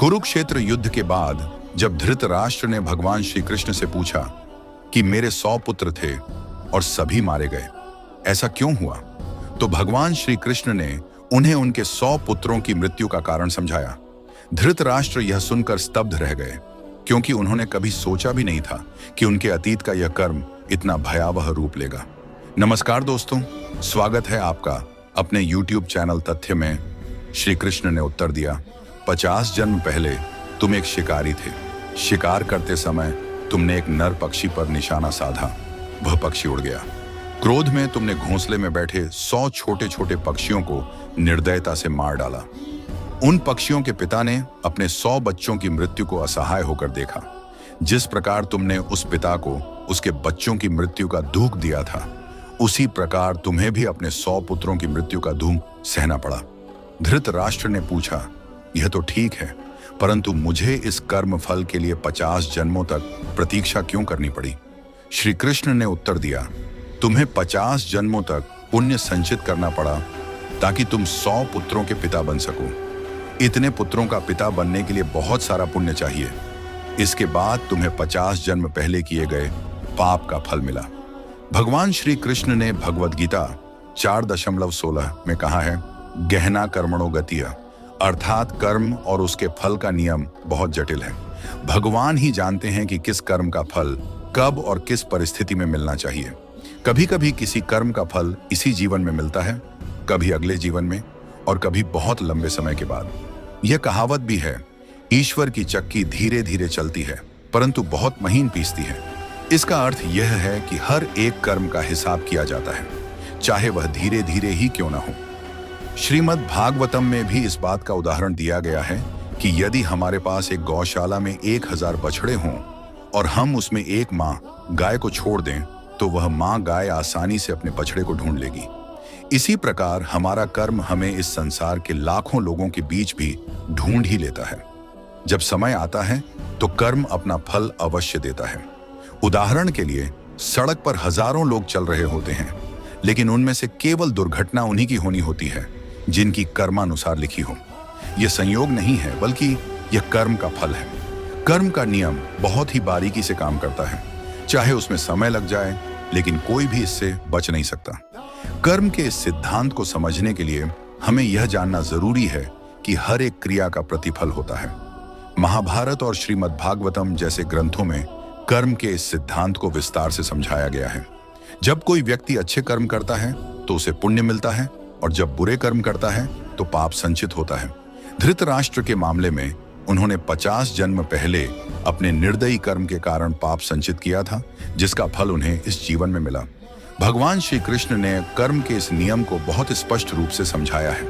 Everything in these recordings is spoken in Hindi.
कुरुक्षेत्र युद्ध के बाद जब धृतराष्ट्र ने भगवान श्री कृष्ण से पूछा कि मेरे 100 पुत्र थे और सभी मारे गए, ऐसा क्यों हुआ, तो भगवान श्री कृष्ण ने उन्हें उनके 100 पुत्रों की मृत्यु का कारण समझाया। धृतराष्ट्र यह सुनकर स्तब्ध रह गए, क्योंकि उन्होंने कभी सोचा भी नहीं था कि उनके अतीत का यह कर्म इतना भयावह रूप लेगा। नमस्कार दोस्तों, स्वागत है आपका अपने YouTube चैनल तथ्य में। श्री कृष्ण ने उत्तर दिया, 50 जन्म पहले तुम एक शिकारी थे। शिकार करते समय तुमने एक नर पक्षी पर निशाना साधा, वह पक्षी उड़ गया। क्रोध में तुमने घोंसले में बैठे 100 छोटे छोटे पक्षियों को निर्दयता से मार डाला। उन पक्षियों के पिता ने अपने 100 बच्चों की मृत्यु को असहाय होकर देखा। जिस प्रकार तुमने उस पिता को उसके बच्चों की मृत्यु का दुख दिया था, उसी प्रकार तुम्हें भी अपने 100 पुत्रों की मृत्यु का दुख सहना पड़ा। धृतराष्ट्र ने पूछा, यह तो ठीक है, परंतु मुझे इस कर्म फल के लिए 50 जन्मों तक प्रतीक्षा क्यों करनी पड़ी? श्री कृष्ण ने उत्तर दिया, तुम्हें 50 जन्मों तक पुण्य संचित करना पड़ा ताकि तुम 100 पुत्रों के पिता बन सको। इतने पुत्रों का पिता बनने के लिए बहुत सारा पुण्य चाहिए। इसके बाद तुम्हें 50 जन्म पहले किए गए पाप का फल मिला। भगवान श्री कृष्ण ने भगवद गीता 4.16 में कहा है, गहना कर्मणो गतिः, अर्थात कर्म और उसके फल का नियम बहुत जटिल है। भगवान ही जानते हैं कि किस कर्म का फल कब और किस परिस्थिति में मिलना चाहिए। कभी कभी किसी कर्म का फल इसी जीवन में मिलता है, कभी अगले जीवन में, और कभी बहुत लंबे समय के बाद। यह कहावत भी है, ईश्वर की चक्की धीरे धीरे चलती है परंतु बहुत महीन पीसती है। इसका अर्थ यह है कि हर एक कर्म का हिसाब किया जाता है, चाहे वह धीरे धीरे ही क्यों ना हो। श्रीमद् भागवतम में भी इस बात का उदाहरण दिया गया है कि यदि हमारे पास एक गौशाला में 1000 बछड़े हों और हम उसमें एक माँ गाय को छोड़ दें, तो वह माँ गाय आसानी से अपने बछड़े को ढूंढ लेगी। इसी प्रकार हमारा कर्म हमें इस संसार के लाखों लोगों के बीच भी ढूंढ ही लेता है। जब समय आता है तो कर्म अपना फल अवश्य देता है। उदाहरण के लिए, सड़क पर हजारों लोग चल रहे होते हैं, लेकिन उनमें से केवल दुर्घटना उन्हीं की होनी होती है जिनकी कर्मानुसार लिखी हो। यह संयोग नहीं है, बल्कि यह कर्म का फल है। कर्म का नियम बहुत ही बारीकी से काम करता है, चाहे उसमें समय लग जाए, लेकिन कोई भी इससे बच नहीं सकता। कर्म के इस सिद्धांत को समझने के लिए हमें यह जानना जरूरी है कि हर एक क्रिया का प्रतिफल होता है। महाभारत और श्रीमद् भागवतम जैसे ग्रंथों में कर्म के इस सिद्धांत को विस्तार से समझाया गया है। जब कोई व्यक्ति अच्छे कर्म करता है तो उसे पुण्य मिलता है, और जब बुरे कर्म करता है तो पाप संचित होता है। धृतराष्ट्र के मामले में उन्होंने 50 जन्म पहले अपने निर्दयी कर्म के कारण पाप संचित किया था, जिसका फल उन्हें इस जीवन में मिला। भगवान श्री कृष्ण ने कर्म के इस नियम को बहुत स्पष्ट रूप से समझाया है।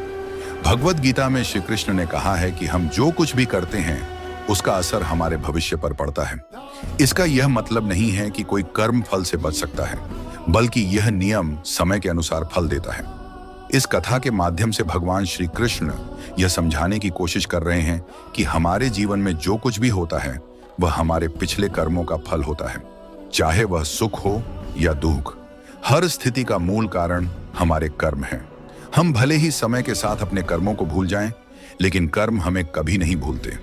भगवद गीता में श्री कृष्ण ने कहा है कि हम जो कुछ भी करते हैं उसका असर हमारे भविष्य पर पड़ता है। इसका यह मतलब नहीं है कि कोई कर्म फल से बच सकता है, बल्कि यह नियम समय के अनुसार फल देता है। इस कथा के माध्यम से भगवान श्री कृष्ण यह समझाने की कोशिश कर रहे हैं कि हमारे जीवन में जो कुछ भी होता है वह हमारे पिछले कर्मों का फल होता है, चाहे वह सुख हो या दुख। हर स्थिति का मूल कारण हमारे कर्म हैं। हम भले ही समय के साथ अपने कर्मों को भूल जाएं, लेकिन कर्म हमें कभी नहीं भूलते।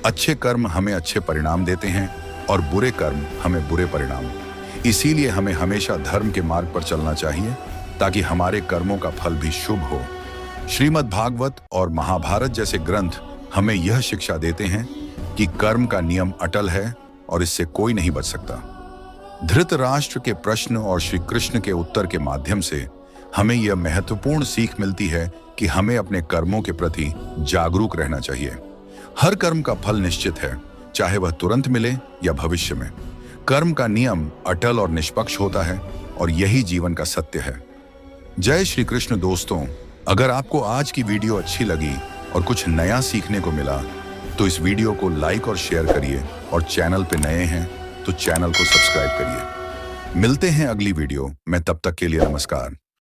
अच्छे कर्म हमें अच्छे परिणाम देते हैं और बुरे कर्म हमें बुरे परिणाम। इसीलिए हमें हमेशा धर्म के मार्ग पर चलना चाहिए, ताकि हमारे कर्मों का फल भी शुभ हो। श्रीमद् भागवत और महाभारत जैसे ग्रंथ हमें यह शिक्षा देते हैं कि कर्म का नियम अटल है और इससे कोई नहीं बच सकता। धृतराष्ट्र के प्रश्न और श्री कृष्ण के उत्तर के माध्यम से हमें यह महत्वपूर्ण सीख मिलती है कि हमें अपने कर्मों के प्रति जागरूक रहना चाहिए। हर कर्म का फल निश्चित है, चाहे वह तुरंत मिले या भविष्य में। कर्म का नियम अटल और निष्पक्ष होता है, और यही जीवन का सत्य है। जय श्री कृष्ण दोस्तों, अगर आपको आज की वीडियो अच्छी लगी और कुछ नया सीखने को मिला तो इस वीडियो को लाइक और शेयर करिए, और चैनल पे नए हैं तो चैनल को सब्सक्राइब करिए। मिलते हैं अगली वीडियो में, तब तक के लिए नमस्कार।